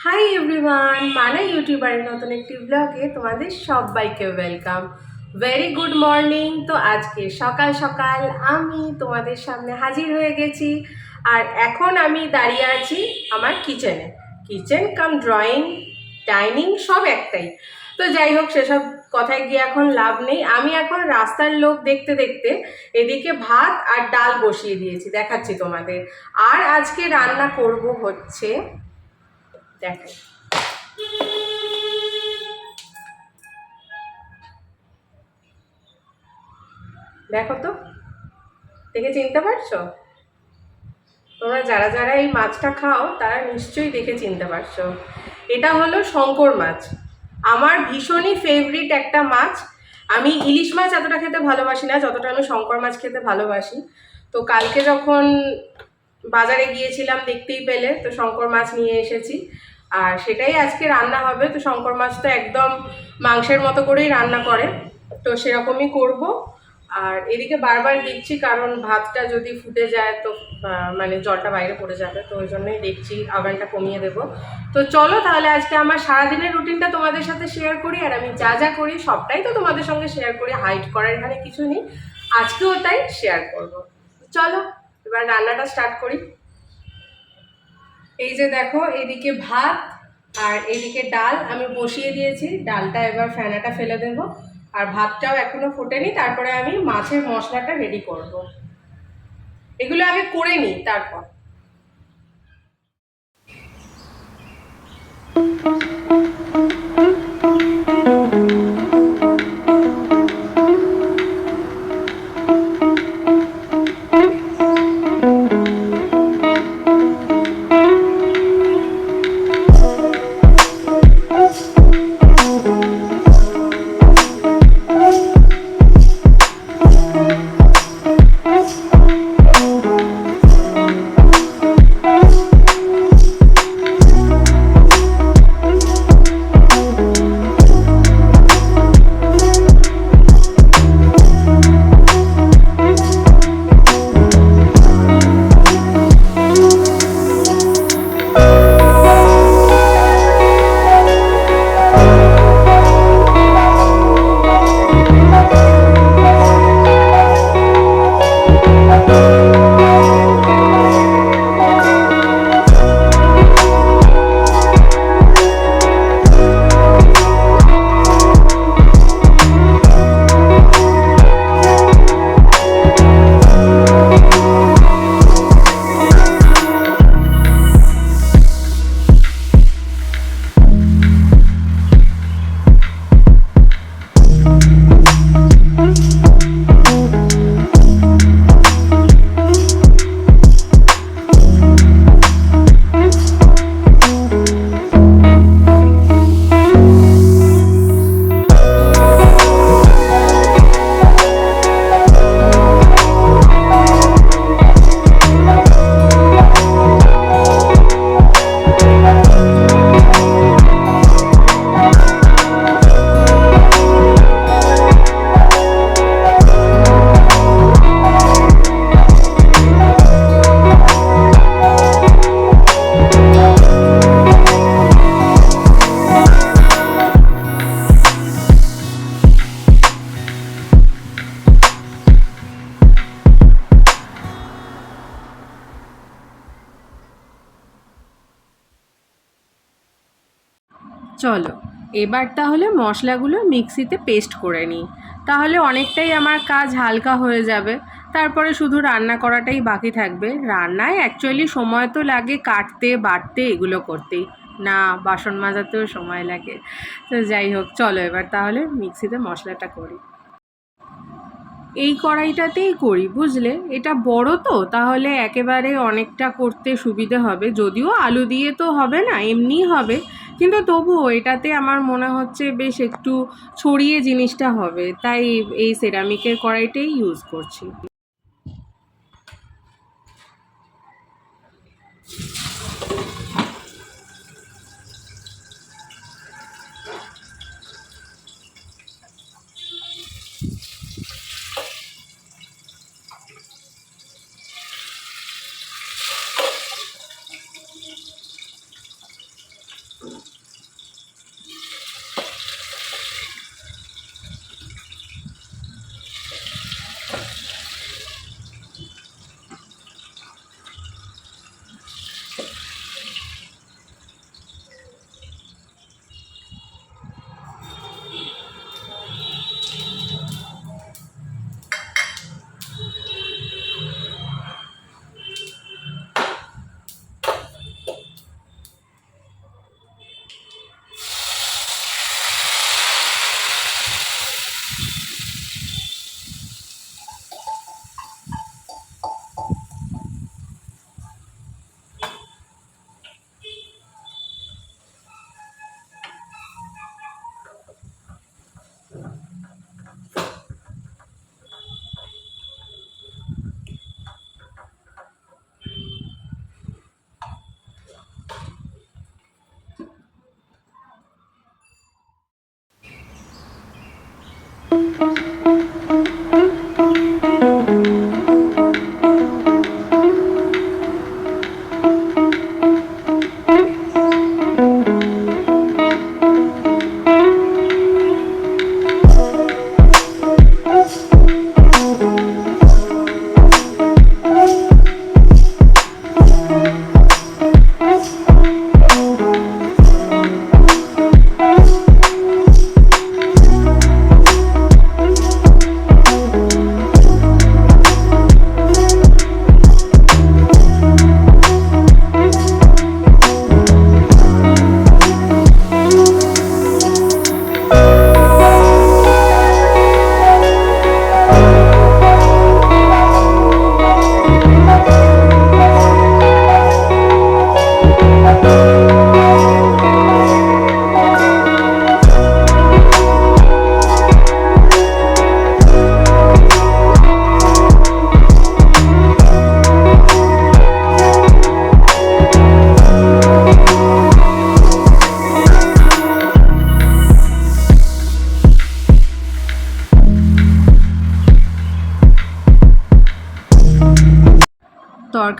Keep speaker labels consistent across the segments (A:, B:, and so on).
A: Hi everyone, মানা ইউটিউবারের নতুন একটি ব্লগে তোমাদের সবাইকে ওয়েলকাম। Very good morning. তো আজকে সকাল সকাল আমি তোমাদের সামনে হাজির হয়ে গেছি। আর এখন আমি দাঁড়িয়ে আছি আমার কিচেনে। কিচেন কাম ড্রয়িং, ডাইনিং সব একটাই। তো যাই হোক, সেসব কথায় গিয়ে এখন লাভ নেই। আমি এখন রাস্তার লোক দেখতে দেখতে এদিকে ভাত আর ডাল বসিয়ে দিয়েছি, দেখাচ্ছি তোমাদের। আর আজকে রান্না করব হচ্ছে, দেখাই, দেখো তো, দেখে চিনতে পারছো? তোমরা যারা যারা এই মাছটা খাও তারা নিশ্চয়ই দেখে চিনতে পারছো। এটা হলো শঙ্কর মাছ। আমার ভীষণই ফেভারিট একটা মাছ। আমি ইলিশ মাছ এতটা খেতে ভালোবাসি না যতটা আমি শঙ্কর মাছ খেতে ভালোবাসি। তো কালকে যখন বাজারে গিয়েছিলাম দেখতেই পেলে, তো শঙ্কর মাছ নিয়ে এসেছি। আর সেটাই আজকে রান্না হবে। তো শঙ্কর মাছ তো একদম মাংসের মতো করেই রান্না করে, তো সেরকমই করব। আর এদিকে বারবার দেখছি, কারণ ভাতটা যদি ফুটে যায় তো মানে জলটা বাইরে পড়ে যাবে, তো ওই জন্যই দেখছি আগুনটা কমিয়ে দেব। তো চলো তাহলে আজকে আমার সারাদিনের রুটিনটা তোমাদের সাথে শেয়ার করি। আর আমি যা যা করি সবটাই তো তোমাদের সঙ্গে শেয়ার করি, হাইড করার এখানে কিছু নেই। আজকেও তাই শেয়ার করব। চলো এবার রান্নাটা স্টার্ট করি। এই যে দেখো, এদিকে ভাত আর এদিকে ডাল আমি বসিয়ে দিয়েছি। ডালটা এবার ফেনাটা ফেলে দেব, আর ভাতটাও এখনো ফোটেনি। তারপরে আমি মাছের মশলাটা রেডি করব। এগুলো আগে করে নিই তারপর। চলো এবার তাহলে মশলাগুলো মিক্সিতে পেস্ট করে নিই, তাহলে অনেকটাই আমার কাজ হালকা হয়ে যাবে। তারপরে শুধু রান্না করাটাই বাকি থাকবে। রান্নায় অ্যাকচুয়ালি সময় তো লাগে, কাটতে বাটতে এগুলো করতেই, না বাসন মাজাতেও সময় লাগে। তো যাই হোক, চলো এবার তাহলে মিক্সিতে মশলাটা করি। এই কড়াইটাতেই করি, বুঝলে, এটা বড় তো, তাহলে একেবারে অনেকটা করতে সুবিধে হবে। যদিও আলু দিয়ে তো হবে না, এমনিই হবে, কিন্তু তবুও এটাতে আমার মনে হচ্ছে বেশ একটু ছড়িয়ে জিনিসটা হবে, তাই এই সেরামিকের কড়াইটাই ইউজ করছি।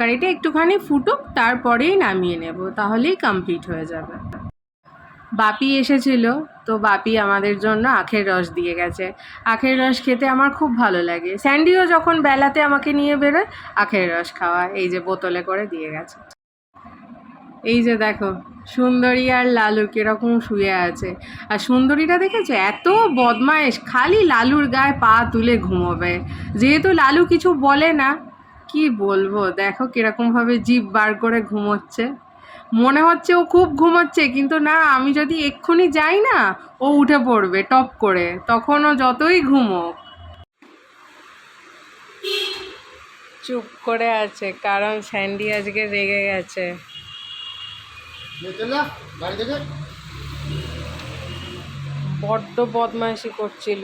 A: তরকারিটা একটুখানি ফুটুক, তারপরেই নামিয়ে নেব, তাহলেই কমপ্লিট হয়ে যাবে। বাপি এসেছিল, তো বাপি আমাদের জন্য আখের রস দিয়ে গেছে। আখের রস খেতে আমার খুব ভালো লাগে। স্যান্ডিও যখন বেলাতে আমাকে নিয়ে বেরোয় আখের রস খাওয়া, এই যে বোতলে করে দিয়ে গেছে। এই যে দেখো সুন্দরী আর লালু কিরকম শুয়ে আছে। আর সুন্দরীটা দেখেছো এত বদমায়েশ, খালি লালুর গায়ে পা তুলে ঘুমোবে। যেহেতু লালু কিছু বলে না, কি বলবো, দেখো কিরকমভাবে জিভ বার করে ঘুমোচ্ছে। মনে হচ্ছে ও খুব ঘুমোচ্ছে, কিন্তু না, আমি যদি এক্ষুনি যাই না, ও উঠে পড়বে টপ করে, তখন ও যতই ঘুমোক। চুপ করে আছে কারণ স্যান্ডি আজকে রেগে গেছে। বড্ড বদমাইশি করছিল,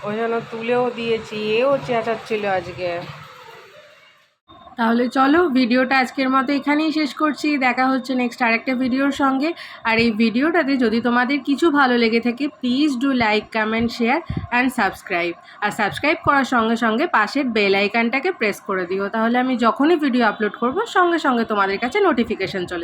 A: ওই জন্য তুলেও দিয়েছি, এও চেঁচাচ্ছিল আজকে। তাহলে চলো ভিডিওটা আজকের মতো এখানেই শেষ করছি। দেখা হচ্ছে নেক্সট আরেকটা ভিডিওর সঙ্গে। আর এই ভিডিওটাতে যদি তোমাদের কিছু ভালো লেগে থাকে, please do like, comment, share and subscribe. আর সাবস্ক্রাইব করার সঙ্গে সঙ্গে পাশের বেল আইকনটাকে প্রেস করে দিও, তাহলে আমি যখনই ভিডিও আপলোড করব সঙ্গে সঙ্গে তোমাদের কাছে নোটিফিকেশান চলে